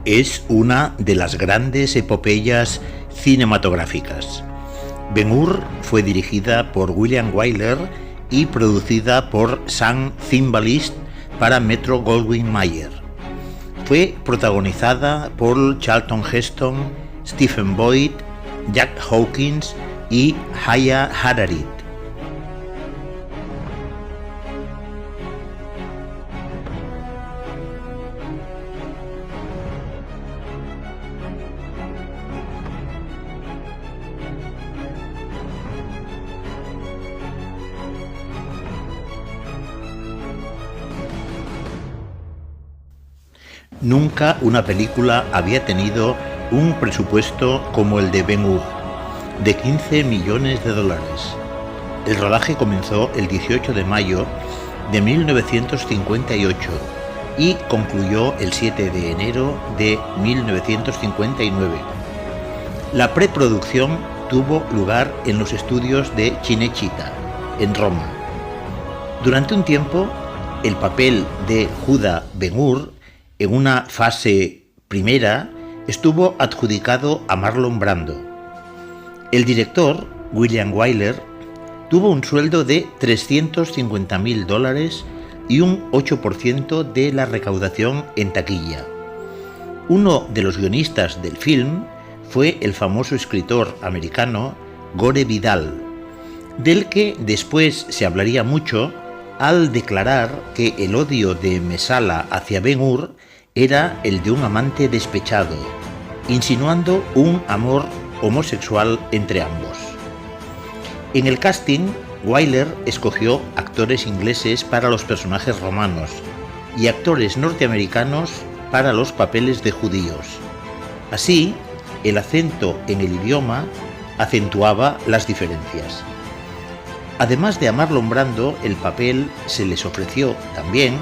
es una de las grandes epopeyas cinematográficas. Ben-Hur fue dirigida por William Wyler y producida por Sam Zimbalist para Metro-Goldwyn-Mayer. Fue protagonizada por Charlton Heston, Stephen Boyd, Jack Hawkins y Haya Hararit. Nunca una película había tenido un presupuesto como el de Ben-Hur, de 15 millones de dólares. El rodaje comenzó el 18 de mayo de 1958 y concluyó el 7 de enero de 1959. La preproducción tuvo lugar en los estudios de Cinecittà, en Roma. Durante un tiempo, el papel de Judah Ben-Hur en una fase primera estuvo adjudicado a Marlon Brando. El director, William Wyler, tuvo un sueldo de $350.000 y un 8% de la recaudación en taquilla. Uno de los guionistas del film fue el famoso escritor americano Gore Vidal, del que después se hablaría mucho al declarar que el odio de Messala hacia Ben-Hur era el de un amante despechado, insinuando un amor homosexual entre ambos. En el casting, Wyler escogió actores ingleses para los personajes romanos y actores norteamericanos para los papeles de judíos. Así, el acento en el idioma acentuaba las diferencias. Además de a Marlon Brando, el papel se les ofreció también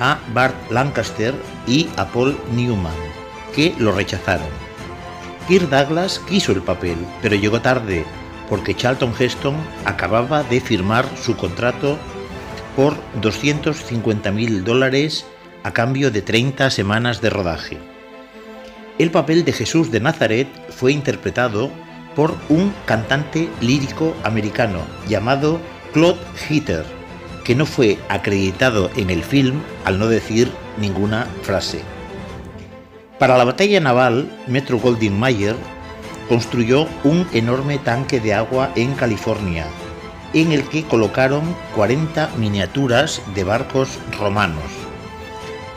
a Burt Lancaster y a Paul Newman, que lo rechazaron. Kirk Douglas quiso el papel, pero llegó tarde, porque Charlton Heston acababa de firmar su contrato por $250.000 a cambio de 30 semanas de rodaje. El papel de Jesús de Nazaret fue interpretado por un cantante lírico americano llamado Claude Hitter, que no fue acreditado en el film al no decir ninguna frase. Para la batalla naval, Metro-Goldwyn-Mayer construyó un enorme tanque de agua en California, en el que colocaron 40 miniaturas de barcos romanos.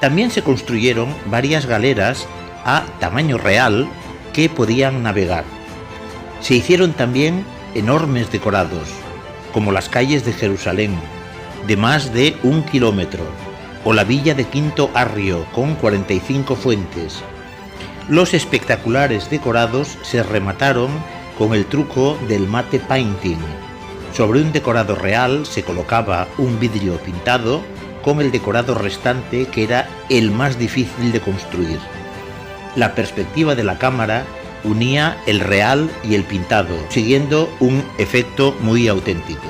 También se construyeron varias galeras a tamaño real que podían navegar. Se hicieron también enormes decorados, como las calles de Jerusalén, de más de 1 kilómetro, o la villa de Quinto Arrio, con 45 fuentes. Los espectaculares decorados se remataron con el truco del matte painting. Sobre un decorado real se colocaba un vidrio pintado con el decorado restante, que era el más difícil de construir. La perspectiva de la cámara unía el real y el pintado, siguiendo un efecto muy auténtico.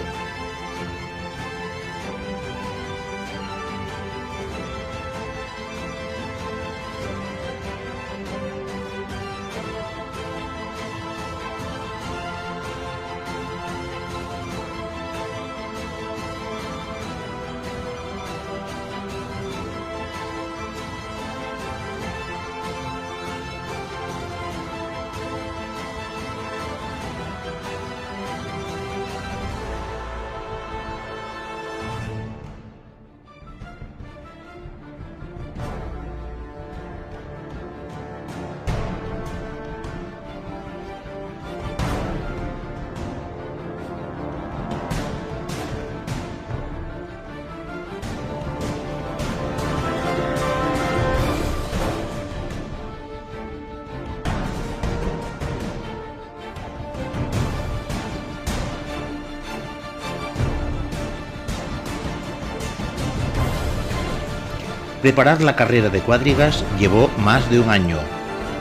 Preparar la carrera de cuádrigas llevó más de un año.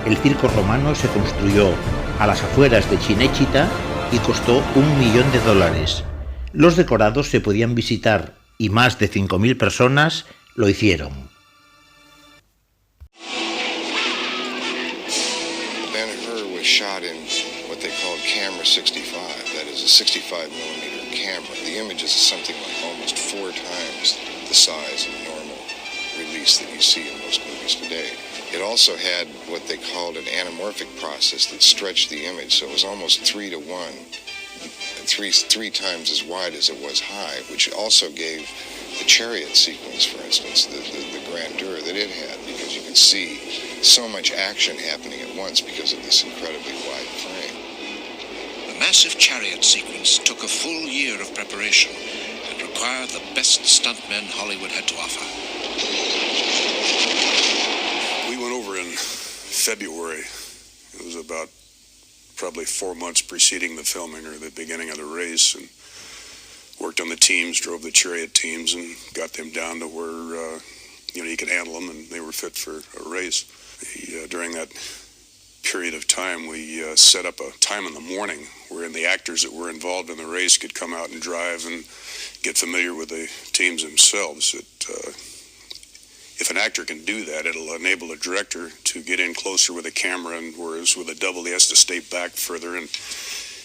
El circo romano se construyó a las afueras de Cinecittà y costó $1 millón. Los decorados se podían visitar y más de 5.000 personas lo hicieron. was shot in what they called camera 65. That is a 65 millimeter camera. The images is something like almost 4 times the size of a normal release that you see in most movies today. It also had what they called an anamorphic process that stretched the image, so it was almost 3 to 1, three times as wide as it was high, which also gave the chariot sequence, for instance, the grandeur that it had, because you could see so much action happening at once because of this incredibly wide frame. The massive chariot sequence took a full year of preparation and required the best stuntmen Hollywood had to offer. We went over in February. It was about probably 4 months preceding the filming or the beginning of the race, and worked on the teams, drove the chariot teams, and got them down to where you could handle them and they were fit for a race. During that period of time, we set up a time in the morning wherein the actors that were involved in the race could come out and drive and get familiar with the teams themselves. If an actor can do that, it'll enable a director to get in closer with a camera, and whereas with a double, he has to stay back further. And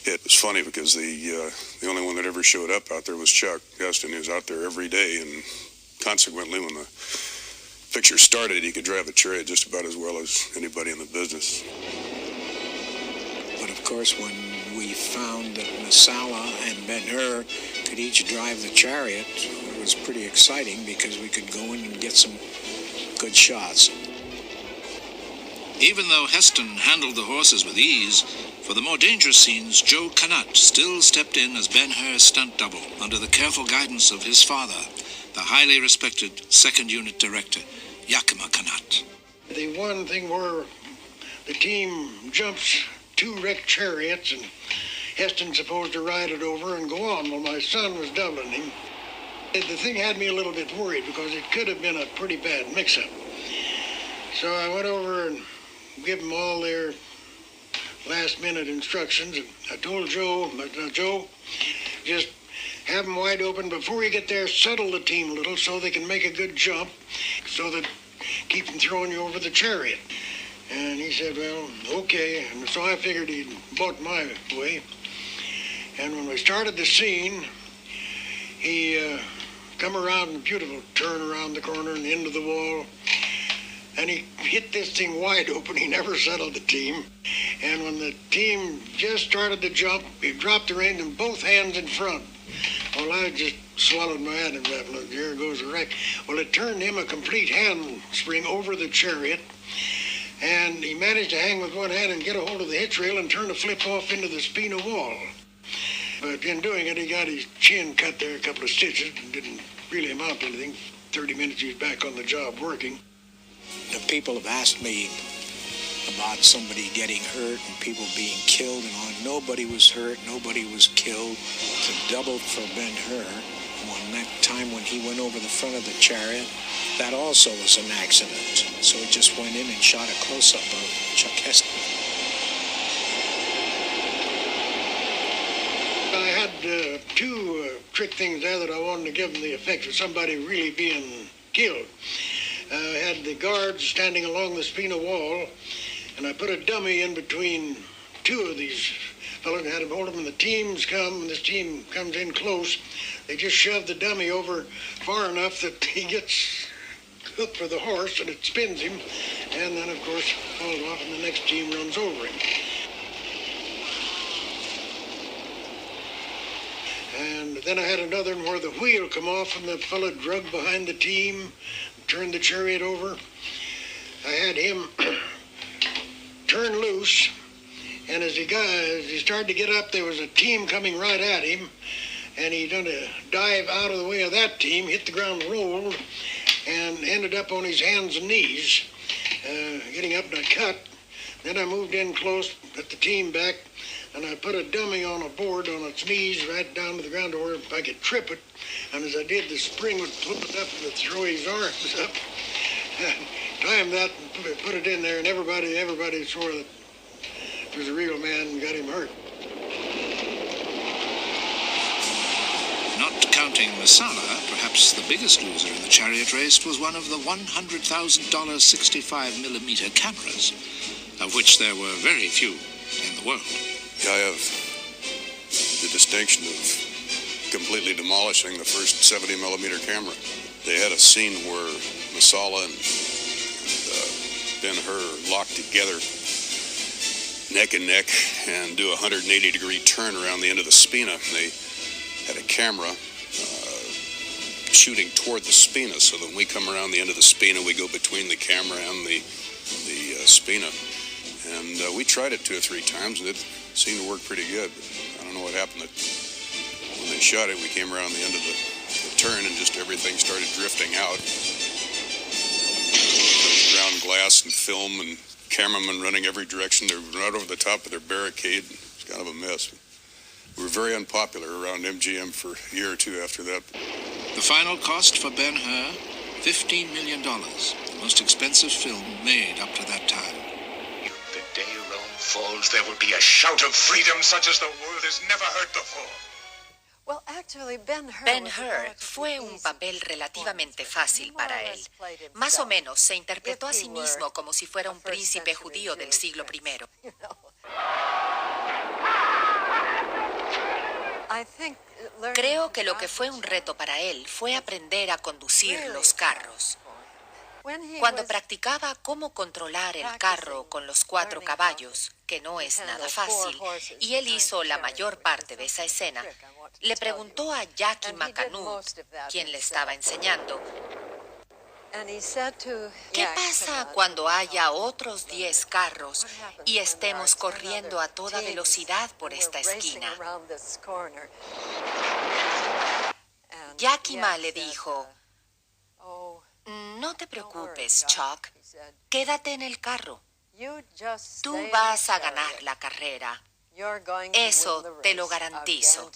it was funny because the only one that ever showed up out there was Chuck Heston, who's out there every day, and consequently, when the picture started, he could drive a chariot just about as well as anybody in the business. But of course, when we found that Masala and Ben-Hur could each drive the chariot, it was pretty exciting because we could go in and get some good shots. Even though Heston handled the horses with ease, for the more dangerous scenes, Joe Canut still stepped in as Ben-Hur's stunt double under the careful guidance of his father, the highly respected second unit director, Yakima Canut. The one thing where the team jumps 2 wrecked chariots and Heston's supposed to ride it over and go on. Well, my son was doubling him. The thing had me a little bit worried because it could have been a pretty bad mix-up. So I went over and gave them all their last-minute instructions, and I told Joe, Joe, just have them wide open before you get there, settle the team a little so they can make a good jump, so that keep them throwing you over the chariot. And he said, well, okay. And so I figured he'd bought my way. And when we started the scene, he come around a beautiful turn around the corner and the end of the wall, and he hit this thing wide open. He never settled the team. And when the team just started to jump, he dropped the reins and both hands in front. Well, I just swallowed my hand and said, look, here goes a wreck. Well, it turned him a complete handspring over the chariot, and he managed to hang with one hand and get a hold of the hitch rail and turn the flip off into the Spina wall. But in doing it, he got his chin cut there, a couple of stitches, and didn't really amount to anything. 30 minutes, he was back on the job working. The people have asked me about somebody getting hurt and people being killed and all. Nobody was hurt, nobody was killed. It's a double for Ben-Hur. That time when he went over the front of the chariot, that also was an accident. So he just went in and shot a close-up of Chuck Heston. I had 2 trick things there that I wanted to give them the effect of somebody really being killed. I had the guards standing along the Spina wall, and I put a dummy in between 2 of these fellows and had them hold them, and the teams come, and this team comes in close. They just shove the dummy over far enough that he gets hooked for the horse, and it spins him, and then, of course, falls off, and the next team runs over him. And then I had another one where the wheel come off, and the fellow drug behind the team, turned the chariot over. I had him turn loose, and as he started to get up, there was a team coming right at him, and he done a dive out of the way of that team, hit the ground, rolled, and ended up on his hands and knees, getting up in a cut. Then I moved in close, put the team back, and I put a dummy on a board on its knees right down to the ground where if I could trip it, and as I did, the spring would flip it up and would throw his arms up. Timed that and put it in there, and everybody swore that it was a real man and got him hurt. Not counting Masala, perhaps the biggest loser in the chariot race was one of the $100,000 65mm cameras, of which there were very few. the world. Yeah, I have the distinction of completely demolishing the first 70mm camera. They had a scene where Masala and Ben-Hur locked together neck and neck and do a 180-degree turn around the end of the spina. They had a camera shooting toward the spina, so that when we come around the end of the spina, we go between the camera and the spina. And we tried it 2 or 3 times, and it seemed to work pretty good. But I don't know what happened. When they shot it, we came around the end of the turn, and just everything started drifting out. There was ground glass and film and cameramen running every direction. They were right over the top of their barricade. It was kind of a mess. We were very unpopular around MGM for a year or 2 after that. The final cost for Ben-Hur, $15 million, the most expensive film made up to that time. The day Rome falls, there will be a shout of freedom such as the world has never heard before. Ben-Hur fue un papel relativamente fácil para él. Más o menos se interpretó a sí mismo como si fuera un príncipe judío del siglo I. Creo que lo que fue un reto para él fue aprender a conducir los carros. Cuando practicaba cómo controlar el carro con los 4 caballos, que no es nada fácil, y él hizo la mayor parte de esa escena, le preguntó a Jackie McAnutt, quien le estaba enseñando, ¿qué pasa cuando haya otros 10 carros y estemos corriendo a toda velocidad por esta esquina? Yakima le dijo, no te preocupes, Chuck, quédate en el carro. Tú vas a ganar la carrera. Eso te lo garantizo.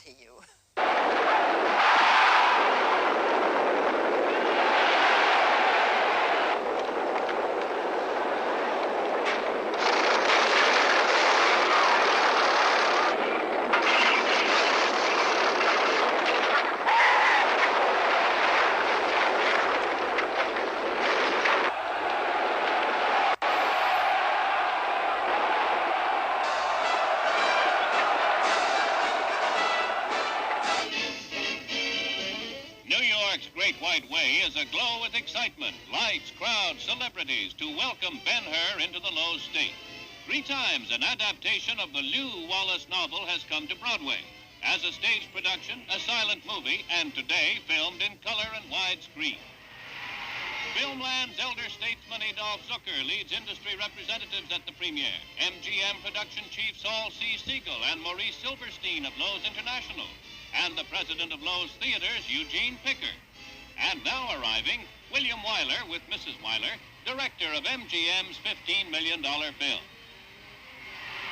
Is aglow with excitement, lights, crowds, celebrities to welcome Ben-Hur into the Low State. 3 times an adaptation of the Lew Wallace novel has come to Broadway. As a stage production, a silent movie, and today filmed in color and widescreen. Filmland's elder statesman Adolph Zucker leads industry representatives at the premiere. MGM production chief Saul C. Siegel and Maurice Silverstein of Loew's International. And the president of Loew's Theaters, Eugene Picker. And now arriving, William Wyler with Mrs. Wyler, director of MGM's $15 million film.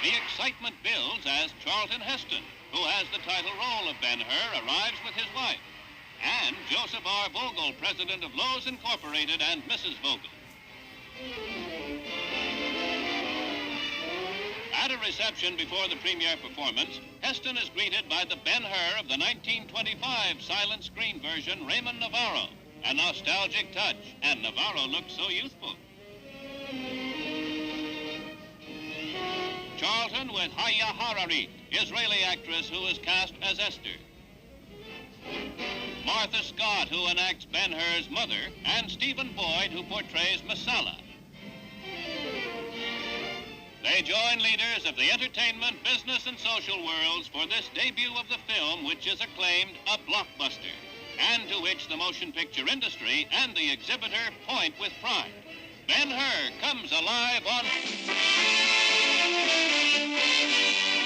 The excitement builds as Charlton Heston, who has the title role of Ben-Hur, arrives with his wife. And Joseph R. Vogel, president of Loew's Incorporated, and Mrs. Vogel. At a reception before the premiere performance, Heston is greeted by the Ben-Hur of the 1925 silent screen version, Raymond Navarro. A nostalgic touch, and Navarro looks so youthful. Charlton with Haya Hararit, Israeli actress who is cast as Esther. Martha Scott, who enacts Ben-Hur's mother, and Stephen Boyd, who portrays Masala. They join leaders of the entertainment, business, and social worlds for this debut of the film, which is acclaimed a blockbuster, and to which the motion picture industry and the exhibitor point with pride. Ben-Hur comes alive on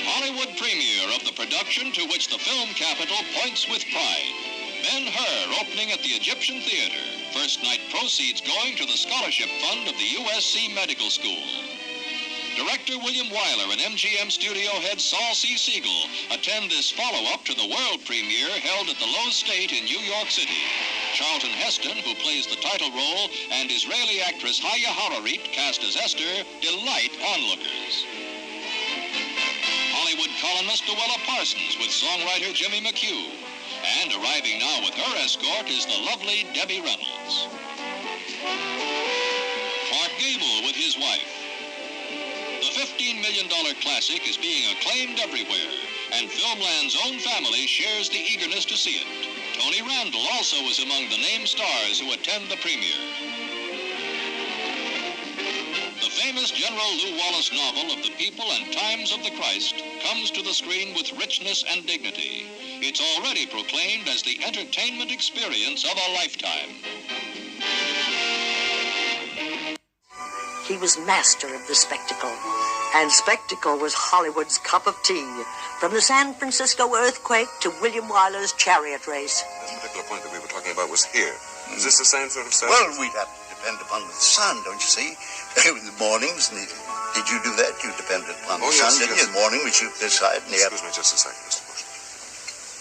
Hollywood premiere of the production to which the film capital points with pride. Ben-Hur opening at the Egyptian Theater. First night proceeds going to the scholarship fund of the USC Medical School. Director William Wyler and MGM studio head Saul C. Siegel attend this follow-up to the world premiere held at the Low State in New York City. Charlton Heston, who plays the title role, and Israeli actress Haya Hararit, cast as Esther, delight onlookers. Hollywood columnist Luella Parsons with songwriter Jimmy McHugh. And arriving now with her escort is the lovely Debbie Reynolds. Clark Gable with his wife. The $15 million classic is being acclaimed everywhere, and Filmland's own family shares the eagerness to see it. Tony Randall also is among the named stars who attend the premiere. The famous General Lew Wallace novel of the people and times of the Christ comes to the screen with richness and dignity. It's already proclaimed as the entertainment experience of a lifetime. He was master of the spectacle, and spectacle was Hollywood's cup of tea, from the San Francisco earthquake to William Wyler's chariot race. This particular point that we were talking about was here. Is this the same sort of stuff? Well, we'd have to depend upon the sun, don't you see? In the mornings, did you do that? You depended upon the sun, didn't you? In the morning, we shoot this side. And Excuse me just a second, Mr. Bush.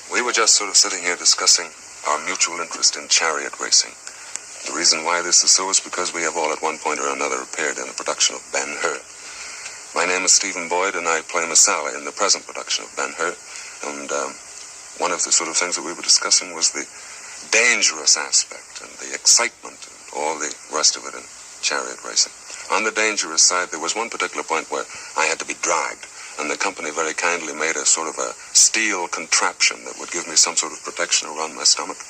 We were just sort of sitting here discussing our mutual interest in chariot racing. The reason why this is so is because we have all at one point or another appeared in a production of Ben-Hur. My name is Stephen Boyd, and I play Masala in the present production of Ben-Hur. And one of the sort of things that we were discussing was the dangerous aspect and the excitement and all the rest of it in chariot racing. On the dangerous side, there was one particular point where I had to be dragged, and the company very kindly made a sort of a steel contraption that would give me some sort of protection around my stomach.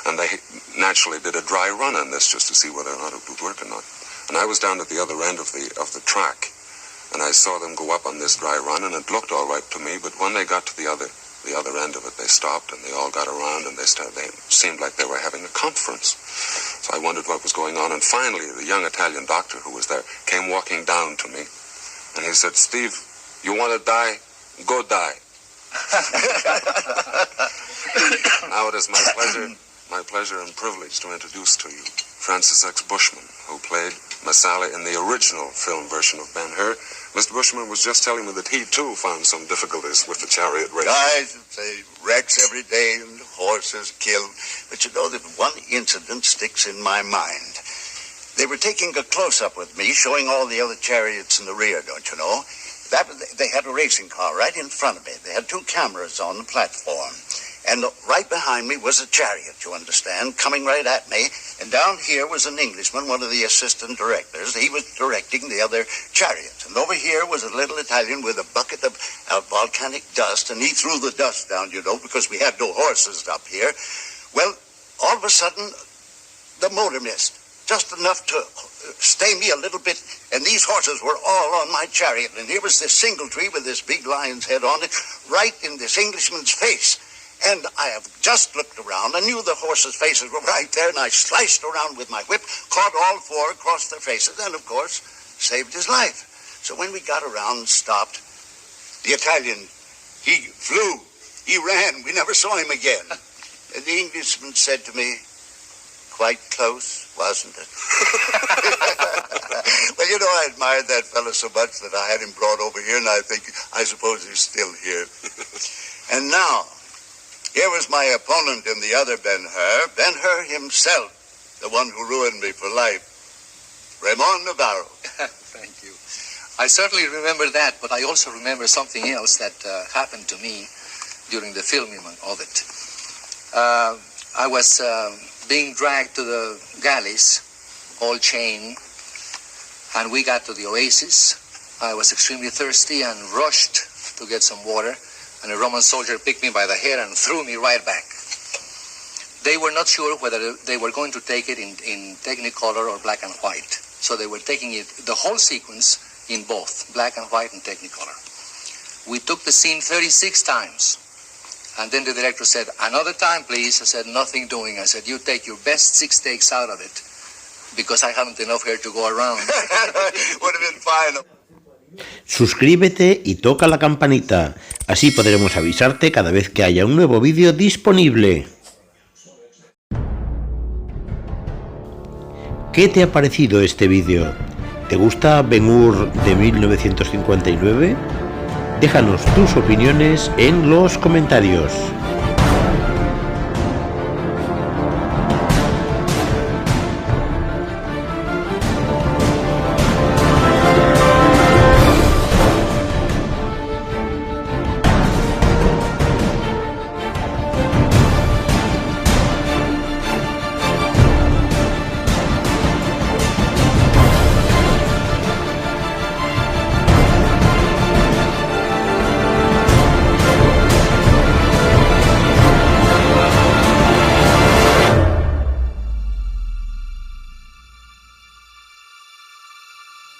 And they naturally did a dry run on this just to see whether or not it would work or not. And I was down at the other end of the track, and I saw them go up on this dry run, and it looked all right to me, but when they got to the other end of it, they stopped, and they all got around, and they seemed like they were having a conference. So I wondered what was going on, and finally the young Italian doctor who was there came walking down to me, and he said, "Steve, you want to die? Go die." Now it is my pleasure and privilege to introduce to you Francis X. Bushman, who played Masala in the original film version of Ben-Hur. Mr. Bushman was just telling me that he too found some difficulties with the chariot race. I should say wrecks every day and horses killed. But you know that one incident sticks in my mind. They were taking a close-up with me, showing all the other chariots in the rear, don't you know? They had a racing car right in front of me. They had two cameras on the platform. And right behind me was a chariot, you understand, coming right at me. And down here was an Englishman, one of the assistant directors. He was directing the other chariots. And over here was a little Italian with a bucket of volcanic dust. And he threw the dust down, you know, because we had no horses up here. Well, all of a sudden, the motor missed. Just enough to stay me a little bit. And these horses were all on my chariot. And here was this single tree with this big lion's head on it, right in this Englishman's face. And I have just looked around. I knew the horses' faces were right there, and I sliced around with my whip, caught all four across their faces, and, of course, saved his life. So when we got around and stopped, the Italian, he flew, he ran. We never saw him again. And the Englishman said to me, "Quite close, wasn't it?" Well, you know, I admired that fellow so much that I had him brought over here, and I suppose he's still here. And now, here was my opponent in the other Ben-Hur, Ben-Hur himself, the one who ruined me for life, Raymond Navarro. Thank you. I certainly remember that, but I also remember something else that happened to me during the filming of it. I was being dragged to the galleys, all chained, and we got to the oasis. I was extremely thirsty and rushed to get some water. And a Roman soldier picked me by the hair and threw me right back. They were not sure whether they were going to take it in Technicolor or black and white. So they were taking it, the whole sequence, in both, black and white and Technicolor. We took the scene 36 times. And then the director said, "Another time, please." I said, "Nothing doing." I said, "You take your best 6 takes out of it, because I haven't enough hair to go around." Would have been fine. Suscríbete y toca la campanita, así podremos avisarte cada vez que haya un nuevo vídeo disponible. ¿Qué te ha parecido este vídeo? ¿Te gusta Ben-Hur de 1959? Déjanos tus opiniones en los comentarios.